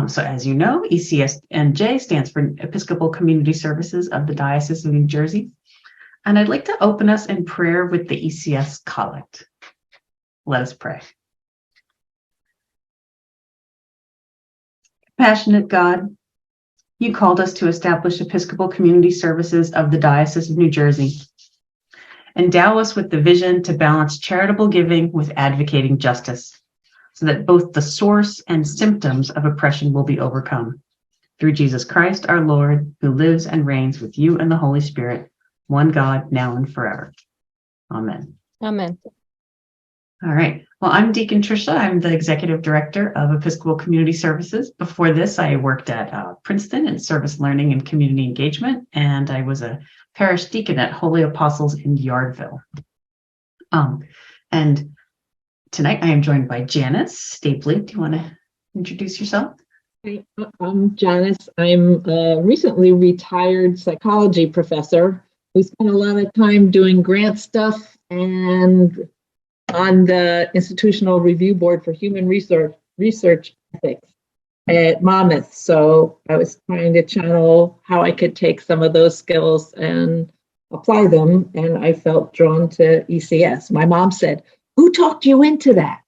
So as you know, ECS-NJ stands for Episcopal Community Services of the Diocese of New Jersey. And I'd like to open us in prayer with the ECS Collect. Let us pray. Passionate God, you called us to establish Episcopal Community Services of the Diocese of New Jersey. Endow us with the vision to balance charitable giving with advocating justice, so that both the source and symptoms of oppression will be overcome. Through Jesus Christ, our Lord, who lives and reigns with you and the Holy Spirit, one God, now and forever. Amen. Amen. All right. Well, I'm Deacon Tricia. I'm the Executive Director of Episcopal Community Services. Before this, I worked at Princeton in service learning and community engagement, and I was a parish deacon at Holy Apostles in Yardville. And tonight I am joined by Janice Stapley. Do you want to introduce yourself? Hi, I'm Janice. I'm a recently retired psychology professor who spent a lot of time doing grant stuff and on the Institutional Review Board for Human Research Ethics at Monmouth. So I was trying to channel how I could take some of those skills and apply them, and I felt drawn to ECS. My mom said, "Who talked you into that?"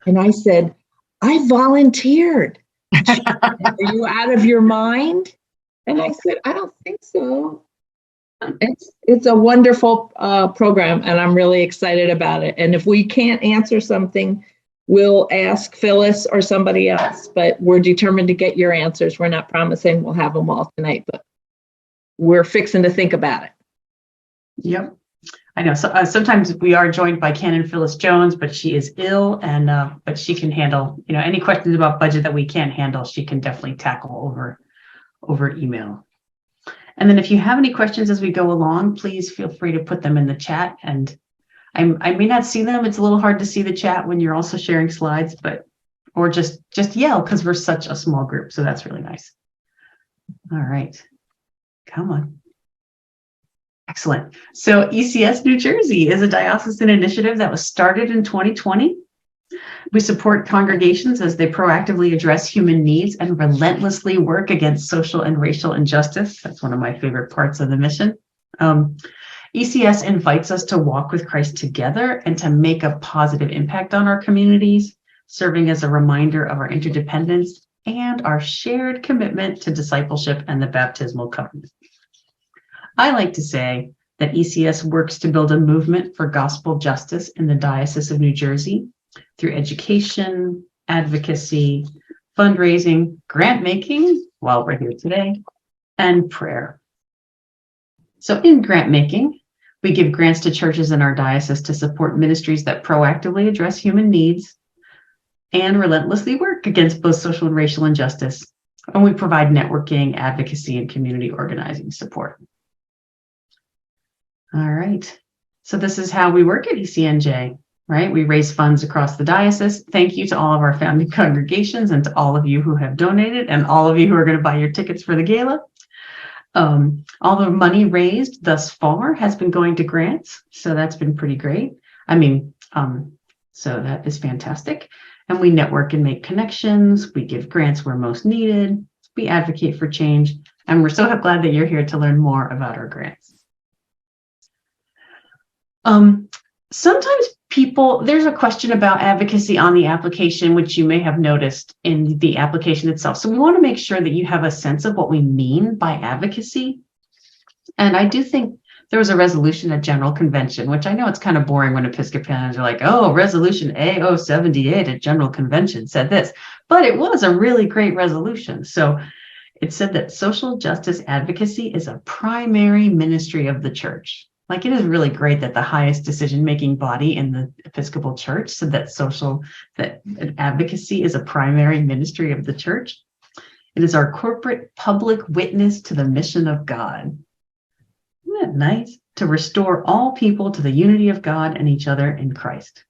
And I said, "I volunteered." "Are you out of your mind?" And I said, "I don't think so." It's a wonderful program, and I'm really excited about it. And if we can't answer something, we'll ask Phyllis or somebody else, but we're determined to get your answers. We're not promising we'll have them all tonight, but we're fixing to think about it. Yep. I know. So sometimes we are joined by Canon Phyllis Jones, but she is ill, and but she can handle, any questions about budget that we can't handle, she can definitely tackle over email. And then if you have any questions as we go along, please feel free to put them in the chat. And I may not see them. It's a little hard to see the chat when you're also sharing slides, or just yell, because we're such a small group. So that's really nice. All right. Come on. Excellent. So ECS New Jersey is a diocesan initiative that was started in 2020. We support congregations as they proactively address human needs and relentlessly work against social and racial injustice. That's one of my favorite parts of the mission. ECS invites us to walk with Christ together and to make a positive impact on our communities, serving as a reminder of our interdependence and our shared commitment to discipleship and the baptismal covenant. I like to say that ECS works to build a movement for gospel justice in the Diocese of New Jersey through education, advocacy, fundraising, grant making, while we're here today, and prayer. So in grant making, we give grants to churches in our diocese to support ministries that proactively address human needs and relentlessly work against both social and racial injustice. And we provide networking, advocacy, and community organizing support. All right. So this is how we work at ECNJ, right? We raise funds across the diocese. Thank you to all of our family congregations and to all of you who have donated and all of you who are going to buy your tickets for the gala. All the money raised thus far has been going to grants. So that's been pretty great. So that is fantastic. And we network and make connections. We give grants where most needed. We advocate for change. And we're so glad that you're here to learn more about our grants. Sometimes there's a question about advocacy on the application, which you may have noticed in the application itself. So we want to make sure that you have a sense of what we mean by advocacy. And I do think there was a resolution at General Convention, which I know it's kind of boring when Episcopalians are like, oh, resolution A078 at General Convention said this, but it was a really great resolution. So it said that social justice advocacy is a primary ministry of the church. Like, it is really great that the highest decision-making body in the Episcopal Church said that advocacy is a primary ministry of the church. It is our corporate public witness to the mission of God. Isn't that nice? To restore all people to the unity of God and each other in Christ.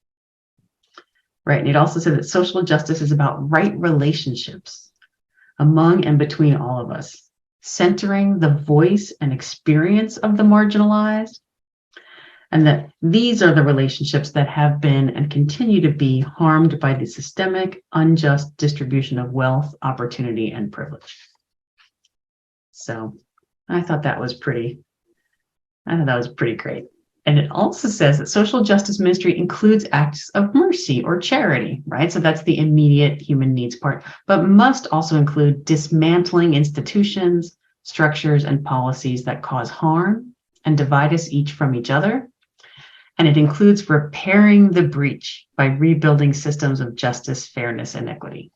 Right, and it also said that social justice is about right relationships among and between all of us, centering the voice and experience of the marginalized, and that these are the relationships that have been and continue to be harmed by the systemic, unjust distribution of wealth, opportunity, and privilege. So I thought that was pretty great. And it also says that social justice ministry includes acts of mercy or charity, right? So that's the immediate human needs part, but must also include dismantling institutions, structures, and policies that cause harm and divide us each from each other. And it includes repairing the breach by rebuilding systems of justice, fairness, and equity.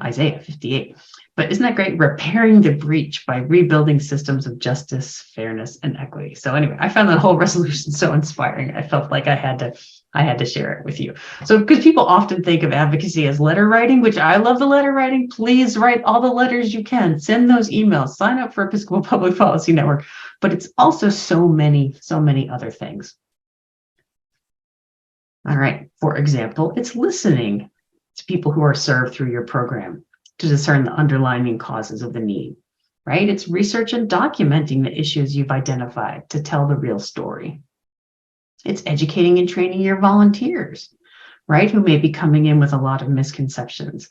Isaiah 58. But isn't that great? Repairing the breach by rebuilding systems of justice, fairness, and equity. So anyway, I found that whole resolution so inspiring. I felt like I had to share it with you. So because people often think of advocacy as letter writing, which I love the letter writing, please write all the letters you can. Send those emails, sign up for Episcopal Public Policy Network. But it's also so many other things. All right. For example, it's listening to people who are served through your program to discern the underlying causes of the need, right? It's research and documenting the issues you've identified to tell the real story. It's educating and training your volunteers, right? Who may be coming in with a lot of misconceptions,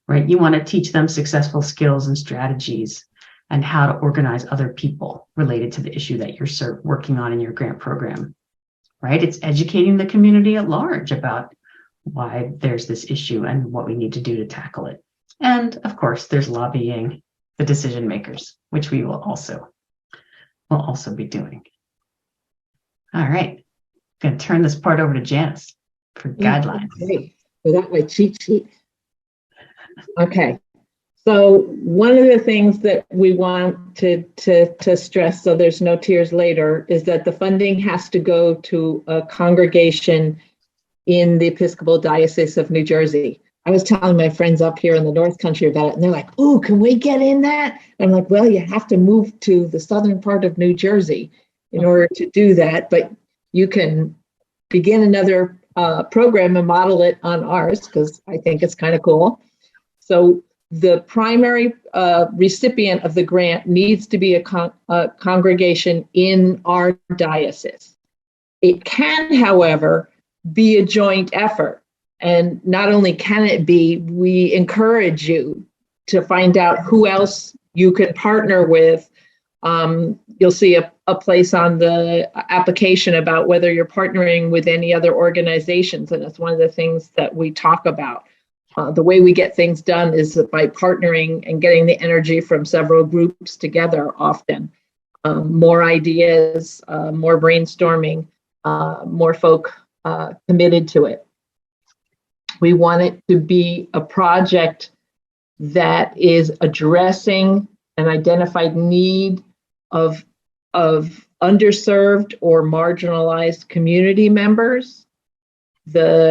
right? You want to teach them successful skills and strategies and how to organize other people related to the issue that you're working on in your grant program, right? It's educating the community at large about why there's this issue and what we need to do to tackle it. And of course, there's lobbying the decision makers, which we will also be doing. All right, I'm going to turn this part over to Janice for guidelines. Okay, without my cheat sheet. Okay, so one of the things that we want to stress, so there's no tears later, is that the funding has to go to a congregation in the Episcopal Diocese of New Jersey. I was telling my friends up here in the North Country about it, and they're like, "Oh, can we get in that?" And I'm like, "Well, you have to move to the southern part of New Jersey in order to do that, but you can begin another program and model it on ours because I think it's kind of cool." So the primary recipient of the grant needs to be a congregation in our diocese. It can, however, be a joint effort. And not only can it be, we encourage you to find out who else you can partner with. You'll see a place on the application about whether you're partnering with any other organizations. And it's one of the things that we talk about. The way we get things done is by partnering and getting the energy from several groups together often. More ideas, more brainstorming, more folk committed to it. We want it to be a project that is addressing an identified need of underserved or marginalized community members. They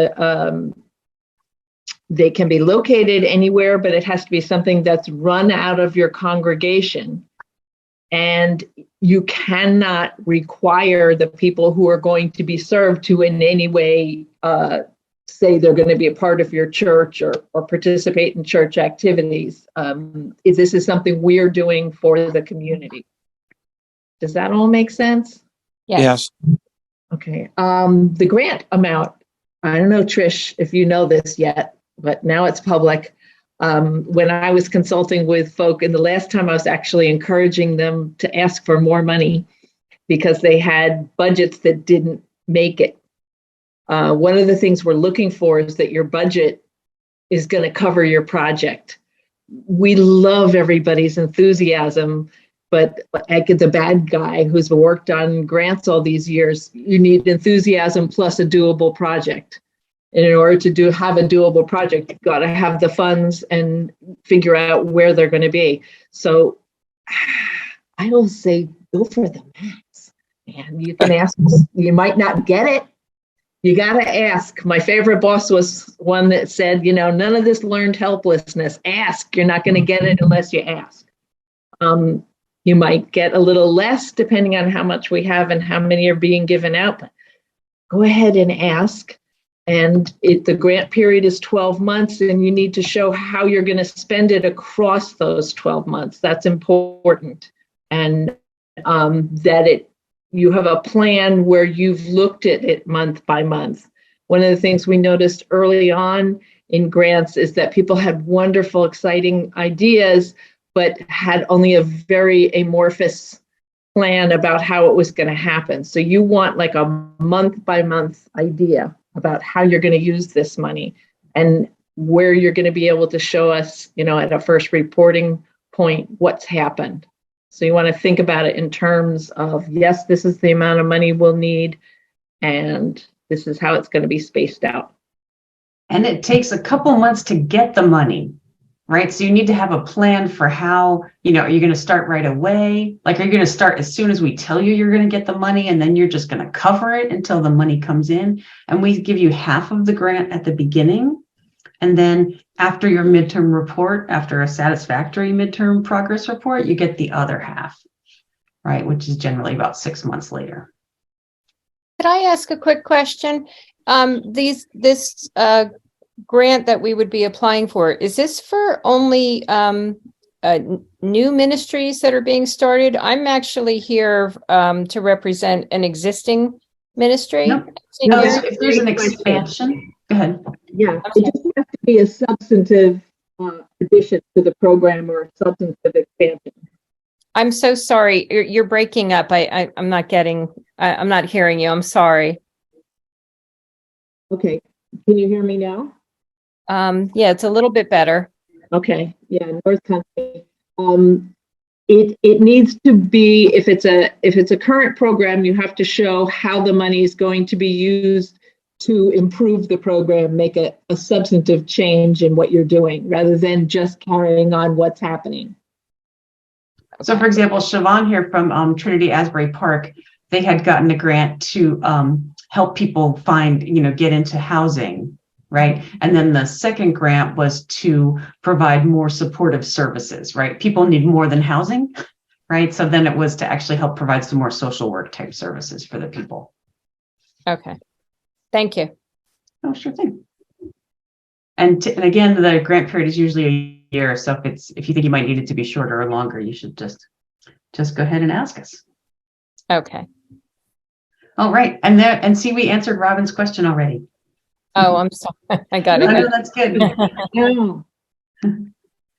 can be located anywhere, but it has to be something that's run out of your congregation. And you cannot require the people who are going to be served to in any way say they're going to be a part of your church or participate in church activities. This is something we're doing for the community. Does that all make sense? Yes. Okay. The grant amount, I don't know, Trish, if you know this yet, but now it's public. When I was consulting with folk, and the last time I was actually encouraging them to ask for more money because they had budgets that didn't make it. One of the things we're looking for is that your budget is going to cover your project. We love everybody's enthusiasm, but like the bad guy who's worked on grants all these years, you need enthusiasm plus a doable project. And in order to have a doable project, you've got to have the funds and figure out where they're going to be. So I will say, go for the max. And you can ask, you might not get it. You got to ask. My favorite boss was one that said, none of this learned helplessness. Ask. You're not going to get it unless you ask. You might get a little less depending on how much we have and how many are being given out. But go ahead and ask. And the grant period is 12 months, and you need to show how you're going to spend it across those 12 months. That's important. And that you have a plan where you've looked at it month by month. One of the things we noticed early on in grants is that people had wonderful, exciting ideas, but had only a very amorphous plan about how it was going to happen. So you want like a month by month idea about how you're going to use this money and where you're going to be able to show us, at a first reporting point, what's happened. So you want to think about it in terms of, yes, this is the amount of money we'll need, and this is how it's going to be spaced out. And it takes a couple months to get the money, right? So you need to have a plan for how, are you going to start right away? Like, are you going to start as soon as we tell you you're going to get the money, and then you're just going to cover it until the money comes in? And we give you half of the grant at the beginning. And then after your midterm report, after a satisfactory midterm progress report, you get the other half, right? Which is generally about 6 months later. Could I ask a quick question? This grant that we would be applying for, is this for only new ministries that are being started? I'm actually here to represent an existing ministry. No, if there's an expansion, go ahead. Yeah, it doesn't have to be a substantive addition to the program or a substantive expansion. I'm so sorry. You're breaking up. I'm not getting, I'm not hearing you. I'm sorry. Okay. Can you hear me now? Yeah, it's a little bit better. Okay. Yeah, North Country. It needs to be, if it's a current program, you have to show how the money is going to be used to improve the program, make a substantive change in what you're doing, rather than just carrying on what's happening. So, for example, Siobhan here from Trinity Asbury Park, they had gotten a grant to help people find, get into housing, right? And then the second grant was to provide more supportive services, right? People need more than housing, right? So then it was to actually help provide some more social work type services for the people. Okay. Thank you. Oh, sure thing. And again, the grant period is usually a year. So if you think you might need it to be shorter or longer, you should just go ahead and ask us. Okay. All right. And see, we answered Robin's question already. Oh, I'm sorry. I got it. No, that's good. Yeah.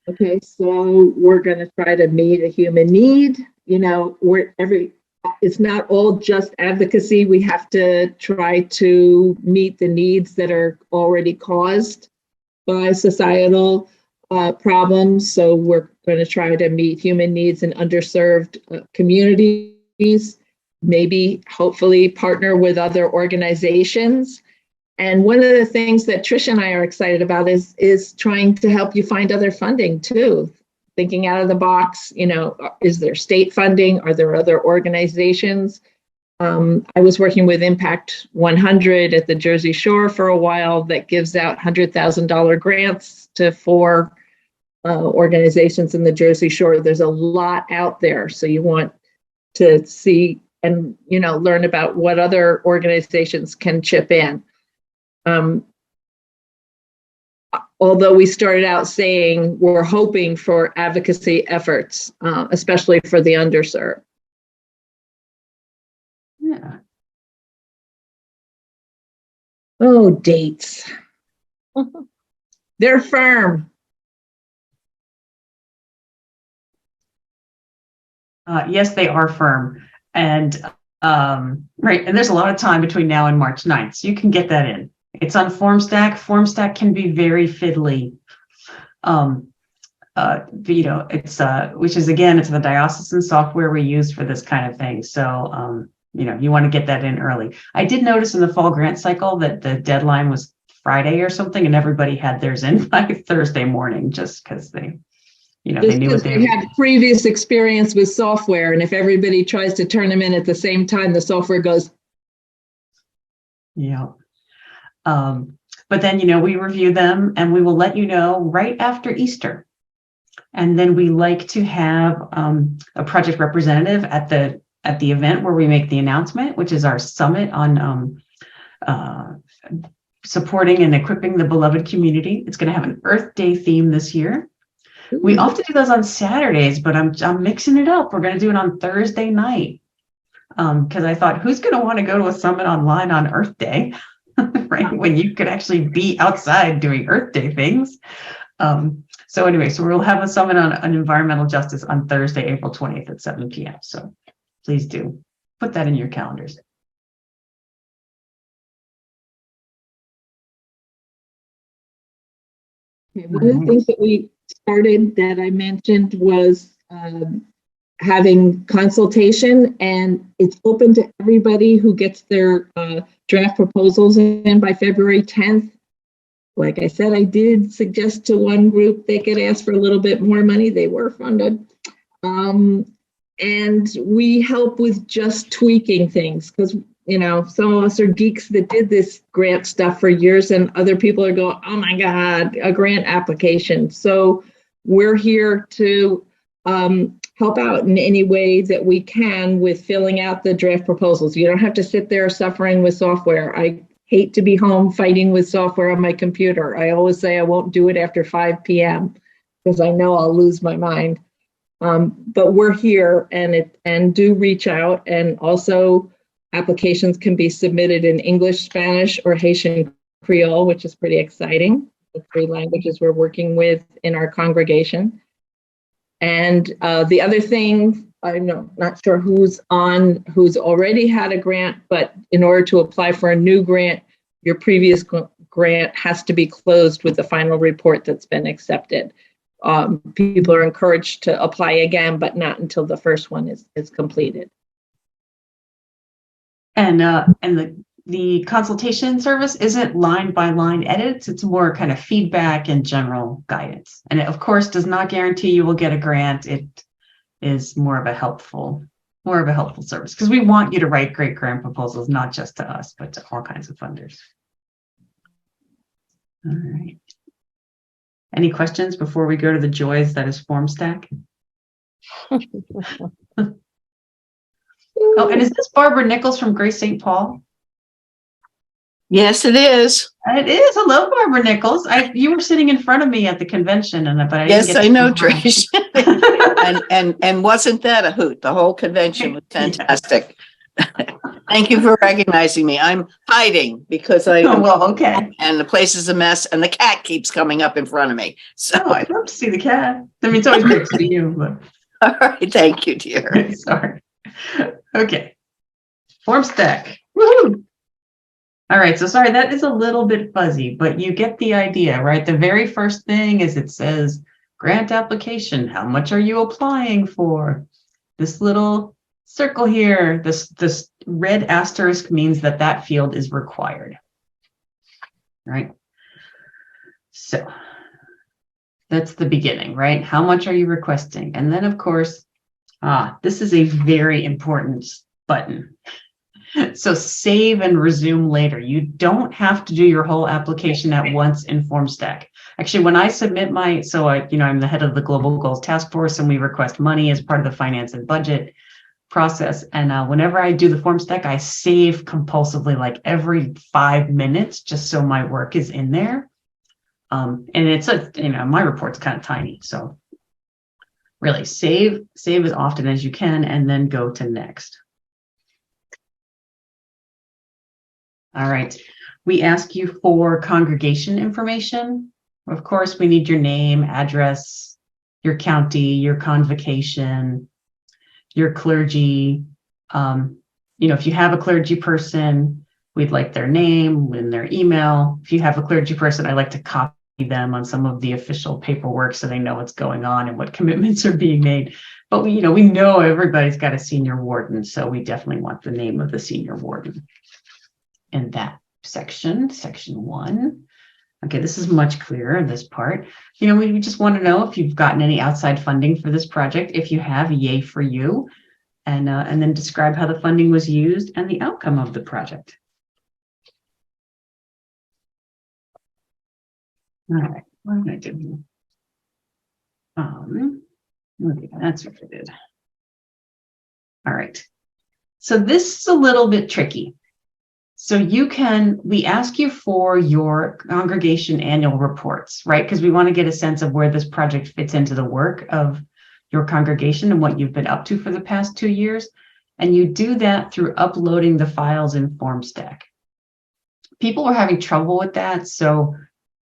Okay, so we're going to try to meet a human need. It's not all just advocacy. We have to try to meet the needs that are already caused by societal problems. So we're going to try to meet human needs in underserved communities, maybe hopefully partner with other organizations. And one of the things that Trish and I are excited about is trying to help you find other funding too. Thinking out of the box, is there state funding? Are there other organizations? I was working with Impact 100 at the Jersey Shore for a while that gives out $100,000 grants to 4 organizations in the Jersey Shore. There's a lot out there. So you want to see and, learn about what other organizations can chip in. Although we started out saying we're hoping for advocacy efforts, especially for the underserved. Yeah. Oh, dates. They're firm. Yes, they are firm. And right. And there's a lot of time between now and March 9th. So you can get that in. It's on FormStack. FormStack can be very fiddly. It's which is, again, it's the diocesan software we use for this kind of thing. So, you want to get that in early. I did notice in the fall grant cycle that the deadline was Friday or something, and everybody had theirs in by Thursday morning just because they knew what they had previous experience with software. And if everybody tries to turn them in at the same time, the software goes. Yeah. But then, we review them and we will let you know right after Easter. And then we like to have a project representative at the event where we make the announcement, which is our summit on supporting and equipping the beloved community. It's going to have an Earth Day theme this year. We often do those on Saturdays, but I'm mixing it up. We're going to do it on Thursday night. because I thought, who's going to want to go to a summit online on Earth Day, right? When you could actually be outside doing Earth Day things. So anyway, so we'll have a summit on environmental justice on Thursday, April 20th at 7 p.m. So please do put that in your calendars. Okay, one of the things that we started that I mentioned was having consultation, and it's open to everybody who gets their draft proposals in by February 10th. Like I said, I did suggest to one group they could ask for a little bit more money. They were funded. And we help with just tweaking things because, you know, some of us are geeks that did this grant stuff for years, and other people are going, oh my God, a grant application. So we're here to help out in any way that we can with filling out the draft proposals. You don't have to sit there suffering with software. I hate to be home fighting with software on my computer. I always say I won't do it after 5 p.m. because I know I'll lose my mind. But we're here, and do reach out. And also applications can be submitted in English, Spanish, or Haitian Creole, which is pretty exciting. The 3 languages we're working with in our congregation. And the other thing, I'm not sure who's already had a grant, but in order to apply for a new grant, your previous grant has to be closed with the final report that's been accepted. People are encouraged to apply again, but not until the first one is completed. And the consultation service isn't line by line edits. It's more kind of feedback and general guidance. And it, of course, does not guarantee you will get a grant. It is more of a helpful service because we want you to write great grant proposals, not just to us, but to all kinds of funders. All right. Any questions before we go to the joys that is FormStack? Oh, and is this Barbara Nichols from Grace St. Paul? Yes, it is. It is. Hello, Barbara Nichols. You were sitting in front of me at the convention, but I didn't Yes, get I to know, say hi. Trish. and wasn't that a hoot? The whole convention was fantastic. Thank you for recognizing me. I'm hiding because Oh, well, okay. and the place is a mess, and the cat keeps coming up in front of me. So, Oh, I'd love to see the cat. I mean, it's always good to see you, but all right, thank you, dear. sorry. Okay. FormStack. Woohoo! All right, so sorry, that is a little bit fuzzy, but you get the idea, right? The very first thing is it says grant application. How much are you applying for? This little circle here, this red asterisk means that field is required, right? So that's the beginning, right? How much are you requesting? And then, of course, this is a very important button. So save and resume later. You don't have to do your whole application at once in FormStack. Actually, when I submit I'm the head of the Global Goals Task Force, and we request money as part of the finance and budget process. And whenever I do the FormStack, I save compulsively, like every 5 minutes, just so my work is in there. And it's my report's kind of tiny, so really save as often as you can, and then go to next. All right, we ask you for congregation information. Of course, we need your name, address, your county, your convocation, your clergy. If you have a clergy person, we'd like their name and their email. If you have a clergy person, I like to copy them on some of the official paperwork so they know what's going on and what commitments are being made. But we know everybody's got a senior warden, so we definitely want the name of the senior warden. In that section 1. Okay, this is much clearer, this part. We just want to know if you've gotten any outside funding for this project. If you have, yay for you. And then describe how the funding was used and the outcome of the project. All right, what am I doing? Okay, that's what I did. All right, so this is a little bit tricky. So we ask you for your congregation annual reports, right? Because we want to get a sense of where this project fits into the work of your congregation and what you've been up to for the past 2 years. And you do that through uploading the files in FormStack. People were having trouble with that, so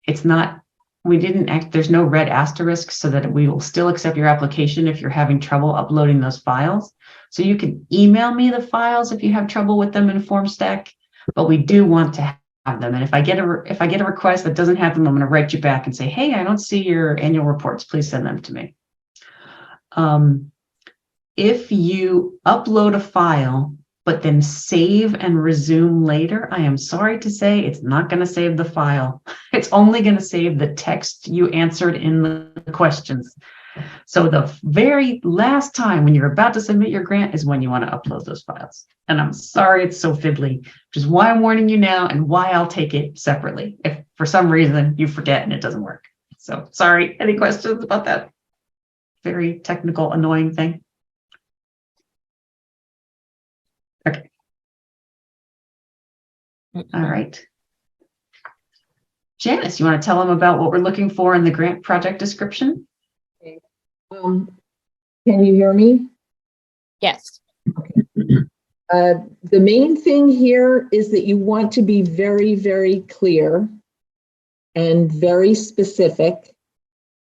it's not, there's no red asterisk, so that we will still accept your application if you're having trouble uploading those files. So you can email me the files if you have trouble with them in FormStack, but we do want to have them. And if I get a request that doesn't have them, I'm going to write you back and say, hey, I don't see your annual reports. Please send them to me. If you upload a file, but then save and resume later, I am sorry to say it's not going to save the file. It's only going to save the text you answered in the questions. So the very last time when you're about to submit your grant is when you want to upload those files. And I'm sorry it's so fiddly, which is why I'm warning you now and why I'll take it separately if for some reason you forget and it doesn't work. So sorry. Any questions about that very technical, annoying thing? Okay. All right. Janice, you want to tell them about what we're looking for in the grant project description? Can you hear me? Yes. The main thing here is that you want to be very, very clear and very specific,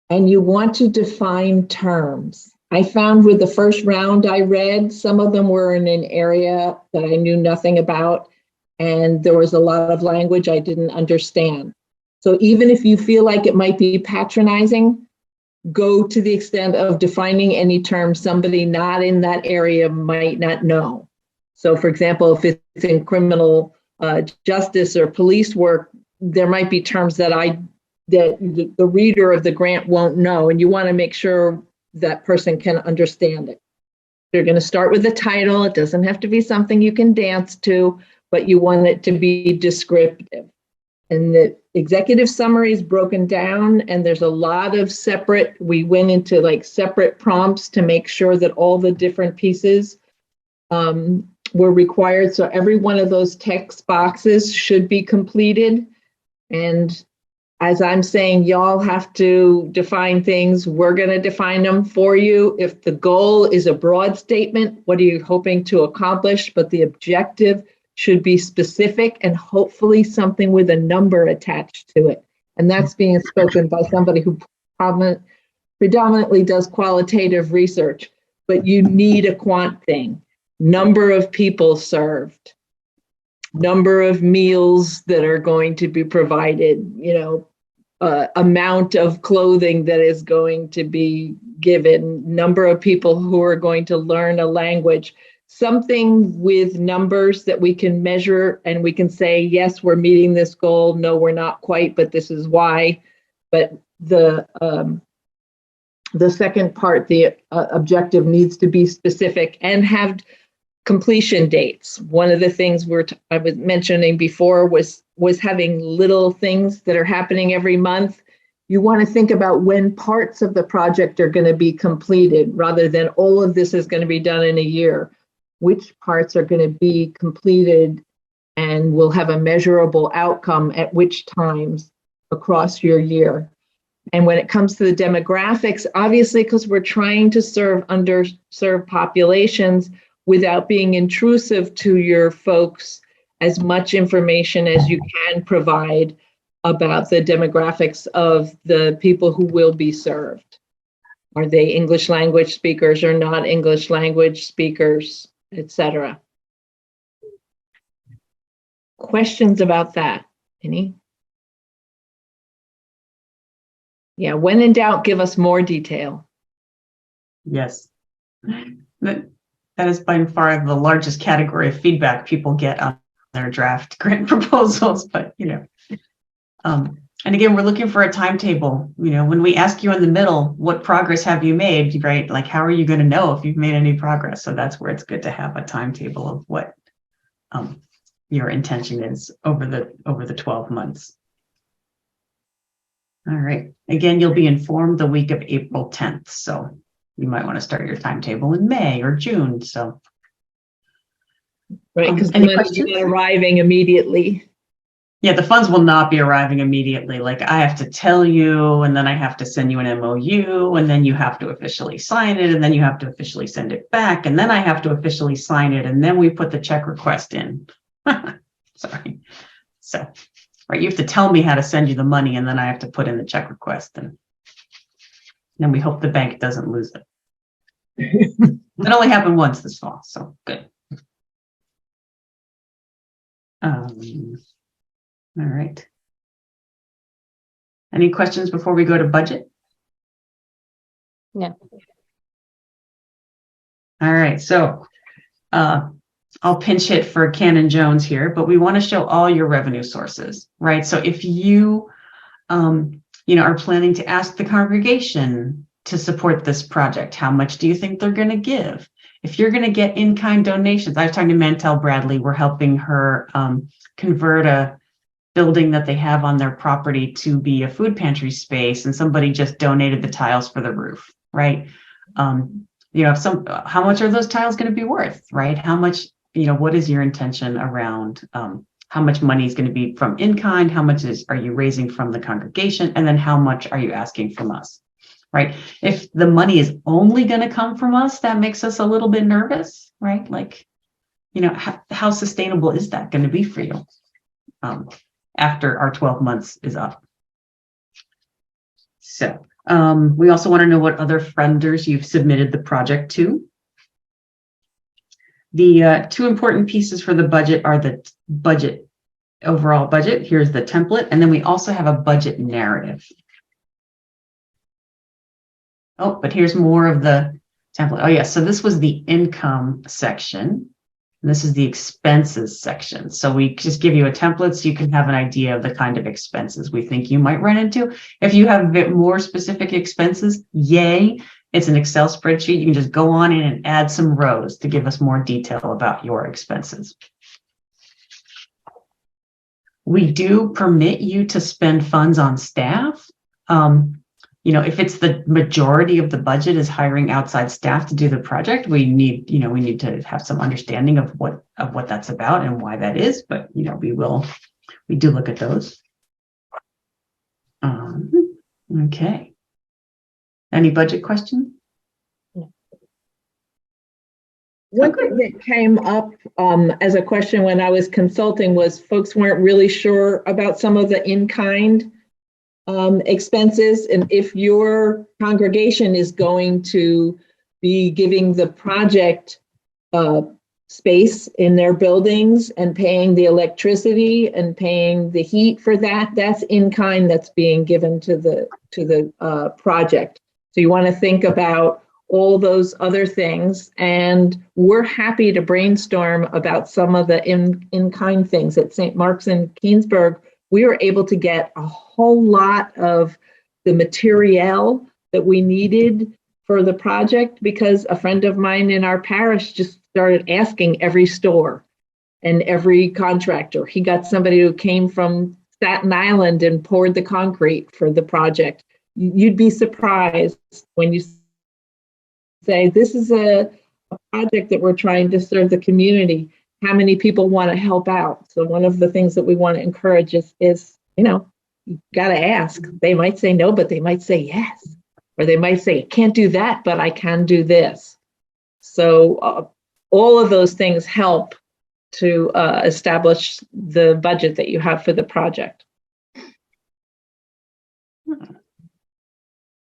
and you want to define terms. I found with the first round I read, some of them were in an area that I knew nothing about, and there was a lot of language I didn't understand. So even if you feel like it might be patronizing, go to the extent of defining any term somebody not in that area might not know. So for example, if it's in criminal justice or police work, there might be terms that the reader of the grant won't know, and you want to make sure that person can understand it. You're going to start with the title. It doesn't have to be something you can dance to, but you want it to be descriptive. And the executive summary is broken down, and there's a lot of we went into like separate prompts to make sure that all the different pieces were required. So every one of those text boxes should be completed. And as I'm saying, y'all have to define things. We're going to define them for you. If the goal is a broad statement, what are you hoping to accomplish? But the objective should be specific and hopefully something with a number attached to it. And that's being spoken by somebody who predominantly does qualitative research, but you need a quant thing. Number of people served, number of meals that are going to be provided, amount of clothing that is going to be given, number of people who are going to learn a language, something with numbers that we can measure and we can say, yes, we're meeting this goal. No, we're not quite, but this is why. But the second part, the objective needs to be specific and have completion dates. One of the things I was mentioning before was having little things that are happening every month. You want to think about when parts of the project are going to be completed rather than all of this is going to be done in a year. Which parts are going to be completed and will have a measurable outcome at which times across your year. And when it comes to the demographics, obviously, because we're trying to serve underserved populations without being intrusive to your folks, as much information as you can provide about the demographics of the people who will be served. Are they English language speakers or not English language speakers, etc.? Questions about that? Any? Yeah, when in doubt, give us more detail. Yes. That is by far the largest category of feedback people get on their draft grant proposals, but and again, we're looking for a timetable. When we ask you in the middle, what progress have you made, right? Like, how are you going to know if you've made any progress? So that's where it's good to have a timetable of what your intention is over the 12 months. All right. Again, you'll be informed the week of April 10th. So you might want to start your timetable in May or June. So, right, because any money's questions? not arriving immediately. Yeah, the funds will not be arriving immediately. Like I have to tell you, and then I have to send you an MOU, and then you have to officially sign it, and then you have to officially send it back, and then I have to officially sign it, and then we put the check request in. Sorry. So, right, you have to tell me how to send you the money, and then I have to put in the check request, and then we hope the bank doesn't lose it. It only happened once this fall, so good. All right. Any questions before we go to budget? No. All right, so I'll pinch hit for Canon Jones here, but we want to show all your revenue sources, right? So if you, are planning to ask the congregation to support this project, how much do you think they're going to give? If you're going to get in-kind donations, I was talking to Mantel Bradley, we're helping her convert a building that they have on their property to be a food pantry space, and somebody just donated the tiles for the roof, right? How much are those tiles going to be worth, right? How much, what is your intention around how much money is going to be from in-kind? How much are you raising from the congregation? And then how much are you asking from us, right? If the money is only going to come from us, that makes us a little bit nervous, right? Like, how sustainable is that going to be for you after our 12 months is up? So we also want to know what other funders you've submitted the project to. The two important pieces for the budget are the overall budget. Here's the template. And then we also have a budget narrative. Oh, but here's more of the template. Oh, yeah. So this was the income section. And this is the expenses section. So we just give you a template so you can have an idea of the kind of expenses we think you might run into. If you have a bit more specific expenses, yay. It's an Excel spreadsheet. You can just go on in and add some rows to give us more detail about your expenses. We do permit you to spend funds on staff. If it's the majority of the budget is hiring outside staff to do the project, we need to have some understanding of what that's about and why that is. But we do look at those. Okay. Any budget questions? One thing that came up as a question when I was consulting was folks weren't really sure about some of the in-kind expenses. And if your congregation is going to be giving the project space in their buildings and paying the electricity and paying the heat for that, that's in-kind that's being given to the project. So you want to think about all those other things, and we're happy to brainstorm about some of the in-kind things. At St. Mark's in Keansburg, we were able to get a whole lot of the material that we needed for the project because a friend of mine in our parish just started asking every store and every contractor. He got somebody who came from Staten Island and poured the concrete for the project. You'd be surprised when you say, this is a project that we're trying to serve the community. How many people want to help out? So one of the things that we want to encourage is you got to ask. They might say no, but they might say yes. Or they might say, can't do that, but I can do this. So all of those things help to establish the budget that you have for the project.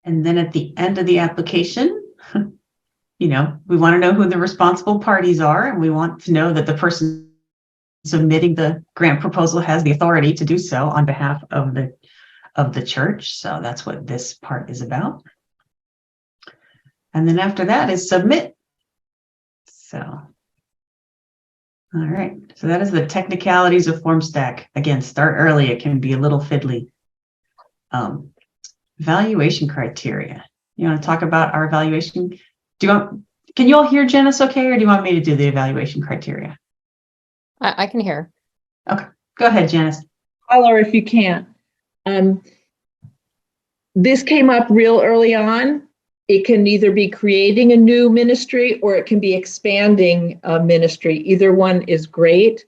And then at the end of the application, we want to know who the responsible parties are, and we want to know that the person submitting the grant proposal has the authority to do so on behalf of the church. So that's what this part is about. And then after that is submit. So, all right. So that is the technicalities of FormStack. Again, start early. It can be a little fiddly. Evaluation criteria. You want to talk about our evaluation? Can you all hear Janice okay, or do you want me to do the evaluation criteria? I can hear. Okay, go ahead, Janice. Holler if you can't. This came up real early on. It can either be creating a new ministry or it can be expanding a ministry. Either one is great.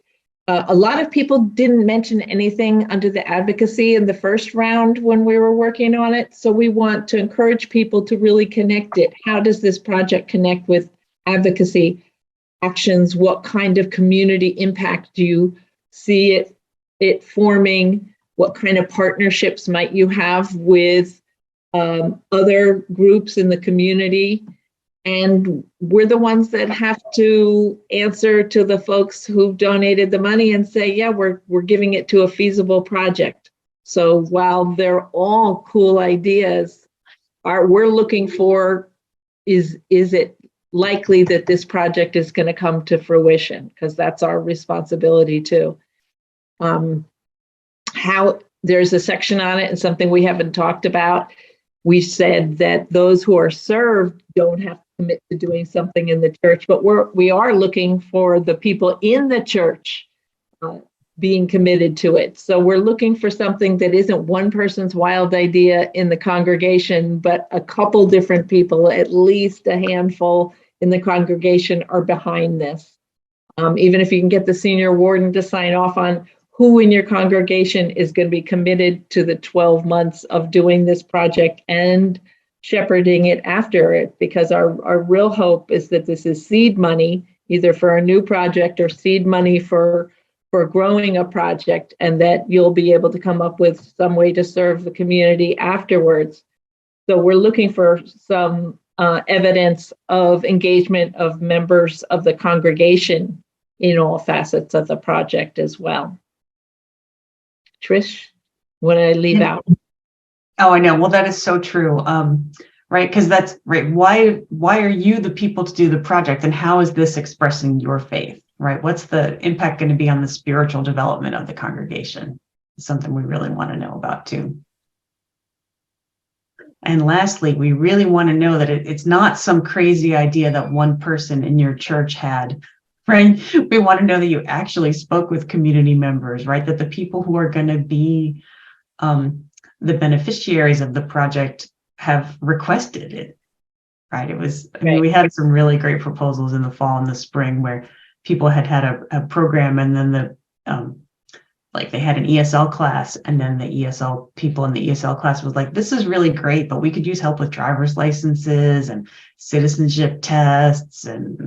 a lot of people didn't mention anything under the advocacy in the first round when we were working on it. So we want to encourage people to really connect it. How does this project connect with advocacy actions? What kind of community impact do you see it forming? What kind of partnerships might you have with other groups in the community? And we're the ones that have to answer to the folks who've donated the money and say, yeah, we're giving it to a feasible project. So while they're all cool ideas, we're looking for, is it likely that this project is going to come to fruition? Because that's our responsibility too. How there's a section on it and something we haven't talked about. We said that those who are served don't have to commit to doing something in the church, but we are looking for the people in the church being committed to it. So we're looking for something that isn't one person's wild idea in the congregation, but a couple different people, at least a handful in the congregation, are behind this. Even if you can get the senior warden to sign off on who in your congregation is going to be committed to the 12 months of doing this project and shepherding it after it, because our real hope is that this is seed money, either for a new project or seed money for growing a project, and that you'll be able to come up with some way to serve the community afterwards. So we're looking for some evidence of engagement of members of the congregation in all facets of the project as well. Trish, what did I leave out? Oh, I know. Well, that is so true. Right. Because that's right. Why are you the people to do the project? And how is this expressing your faith? Right. What's the impact going to be on the spiritual development of the congregation? It's something we really want to know about too. And lastly, we really want to know that it's not some crazy idea that one person in your church had. Right. We want to know that you actually spoke with community members, right? That the people who are going to be the beneficiaries of the project have requested it, right? It was, I mean, we had some really great proposals in the fall and the spring where people had a program, and then like they had an ESL class, and then the ESL people in the ESL class was like, this is really great, but we could use help with driver's licenses and citizenship tests and,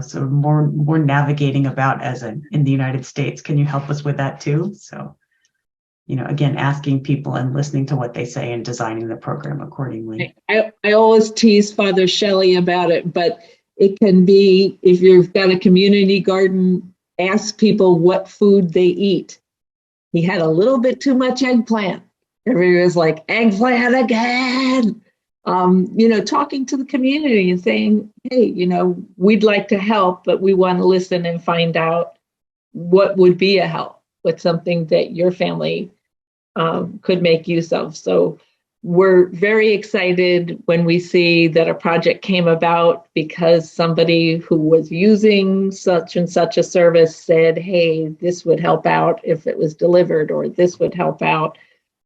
so more navigating about in the United States. Can you help us with that too? So, again, asking people and listening to what they say and designing the program accordingly. I always tease Father Shelley about it, but it can be, if you've got a community garden, ask people what food they eat. He had a little bit too much eggplant. Everybody was like, eggplant again. Talking to the community and saying, hey, we'd like to help, but we want to listen and find out what would be a help with something that your family could make use of. So we're very excited when we see that a project came about because somebody who was using such and such a service said, hey, this would help out if it was delivered, or this would help out,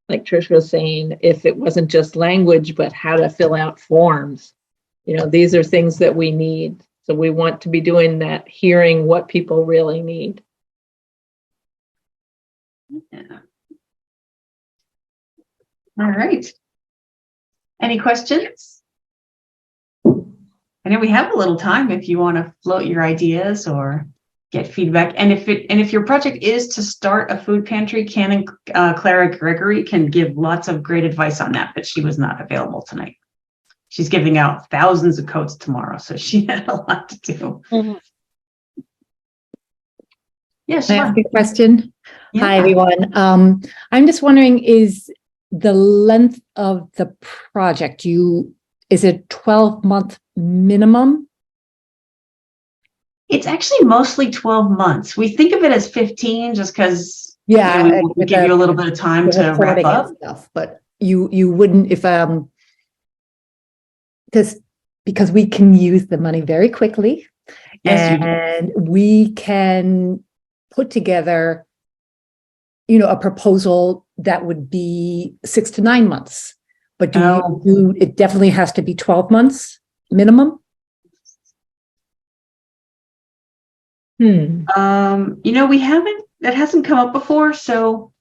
like Trish was saying, if it wasn't just language, but how to fill out forms. These are things that we need. So we want to be doing that, hearing what people really need. Yeah. All right. Any questions? I know we have a little time if you want to float your ideas or get feedback. And if your project is to start a food pantry, Canon Clara Gregory can give lots of great advice on that, but she was not available tonight. She's giving out thousands of coats tomorrow, so she had a lot to do. Mm-hmm. Yes. Can I ask a question? Yeah. Hi, everyone. I'm just wondering, is the length of the project, is it 12-month minimum? It's actually mostly 12 months. We think of it as 15 just because we give you a little bit of time to wrap up. Stuff, but you wouldn't, if because we can use the money very quickly. Yes, and we can put together a proposal that would be 6 to 9 months, but it definitely has to be 12 months minimum. We haven't It hasn't come up before, so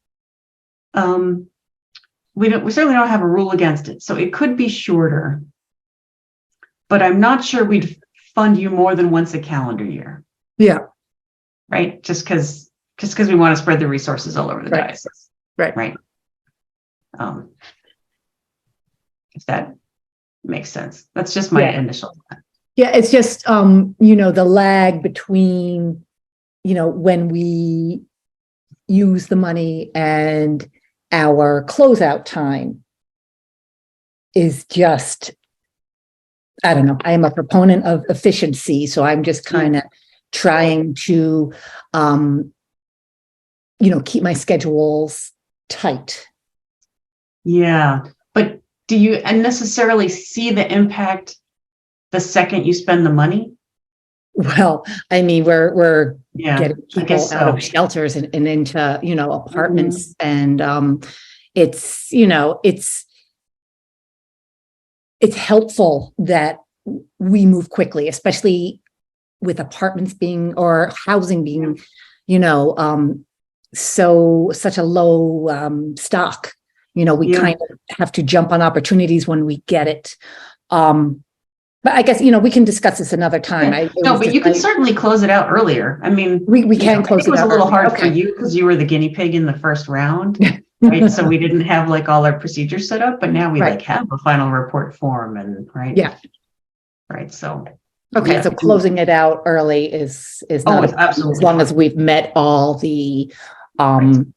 we certainly don't have a rule against it. So it could be shorter, but I'm not sure we'd fund you more than once a calendar year. Yeah. Right. Just because we want to spread the resources all over the Right. diocese. Right. Right. If that makes sense. That's just my initial. Yeah, it's just, the lag between, when we use the money and our closeout time is just, I don't know, I am a proponent of efficiency. So I'm just kind of trying to, keep my schedules tight. Yeah. But do you necessarily see the impact the second you spend the money? Well, I mean, we're getting I people guess out of so. shelters and into, apartments. Mm-hmm. And it's helpful that we move quickly, especially with apartments being or housing being, such a low stock. We kind of have to jump on opportunities when we get it. But I guess, we can discuss this another time. No, but you can certainly close it out earlier. I mean, we can close it out. It was a little hard Okay. for you because you were the guinea pig in the first round, right? So we didn't have like all our procedures set up, but now we like have a final report form and right. Yeah. Right. So. Okay. Yeah. So closing it out early is not absolutely as long as we've met all the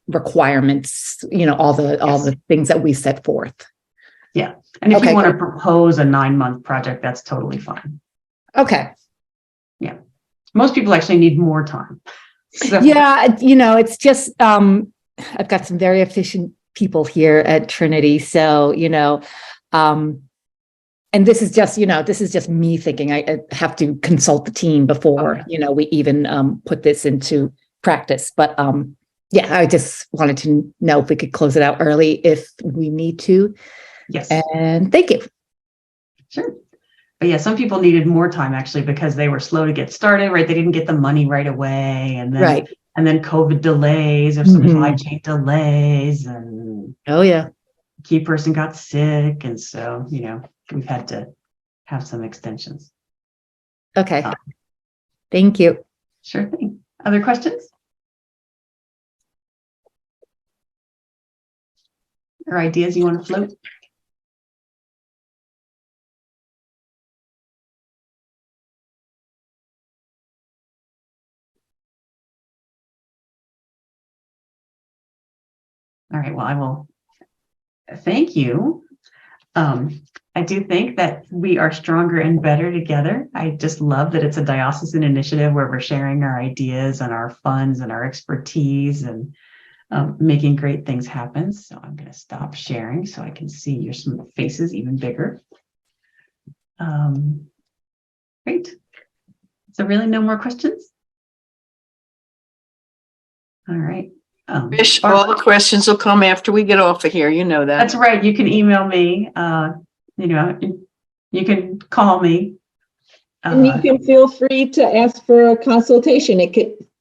requirements, all the things that we set forth. Yeah. And if you want to propose a 9-month project, that's totally fine. Okay. Yeah. Most people actually need more time. So. Yeah. It's just, I've got some very efficient people here at Trinity. So, and this is just me thinking I have to consult the team before, we even put this into practice. But I just wanted to know if we could close it out early if we need to. Yes. And thank you. Sure. But yeah, some people needed more time actually because they were slow to get started, right? They didn't get the money right away. And then COVID delays or supply chain delays and key person got sick. And so, we've had to have some extensions. Okay. Thank you. Sure thing. Other questions? Or ideas you want to float? All right, well, I will thank you. I do think that we are stronger and better together. I just love that it's a diocesan initiative where we're sharing our ideas and our funds and our expertise and making great things happen. So I'm going to stop sharing so I can see your faces even bigger. Great. So really no more questions? All right. Trish, all the questions will come after we get off of here. You know that. That's right. You can email me. You can call me. And you can feel free to ask for a consultation.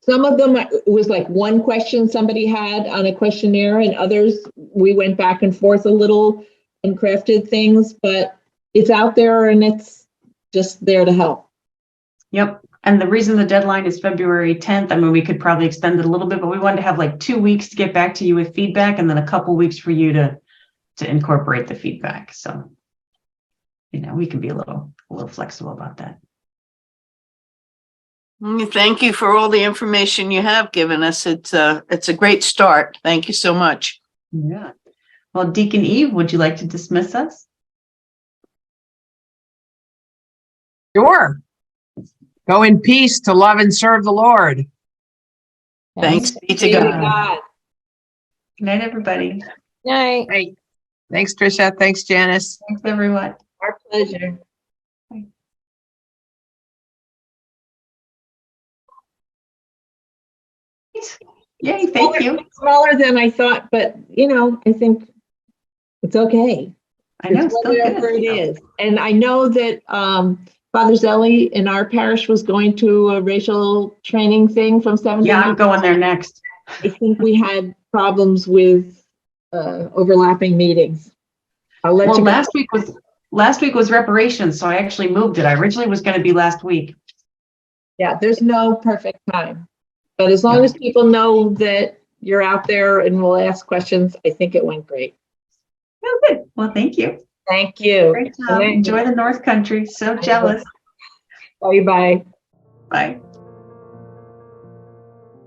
Some of them, it was like one question somebody had on a questionnaire, and others we went back and forth a little and crafted things, but it's out there and it's just there to help. Yep. And the reason the deadline is February 10th, I mean, we could probably extend it a little bit, but we wanted to have like 2 weeks to get back to you with feedback and then a couple weeks for you to incorporate the feedback. So, we can be a little flexible about that. Thank you for all the information you have given us. It's a great start. Thank you so much. Yeah. Well, Deacon Eve, would you like to dismiss us? Sure. Go in peace to love and serve the Lord. Thanks be to God. Good night, everybody. Night. Hey, thanks, Tricia. Thanks, Janice. Thanks, everyone. Our pleasure. Yay, thank you. Smaller than I thought, but I think it's okay. I know, it's still whatever good. It is. And I know that Father Zelli in our parish was going to a racial training thing from 7 to 9. Yeah, I'm going there next. I think we had problems with overlapping meetings. I'll let Well, you go. last week was reparations, so I actually moved it. I originally was going to be last week. Yeah, there's no perfect time. But as long as people know that you're out there and will ask questions, I think it went great. Oh, good. Well, thank you. Thank you. Great job. Enjoy the North Country. So jealous. Bye-bye. Bye.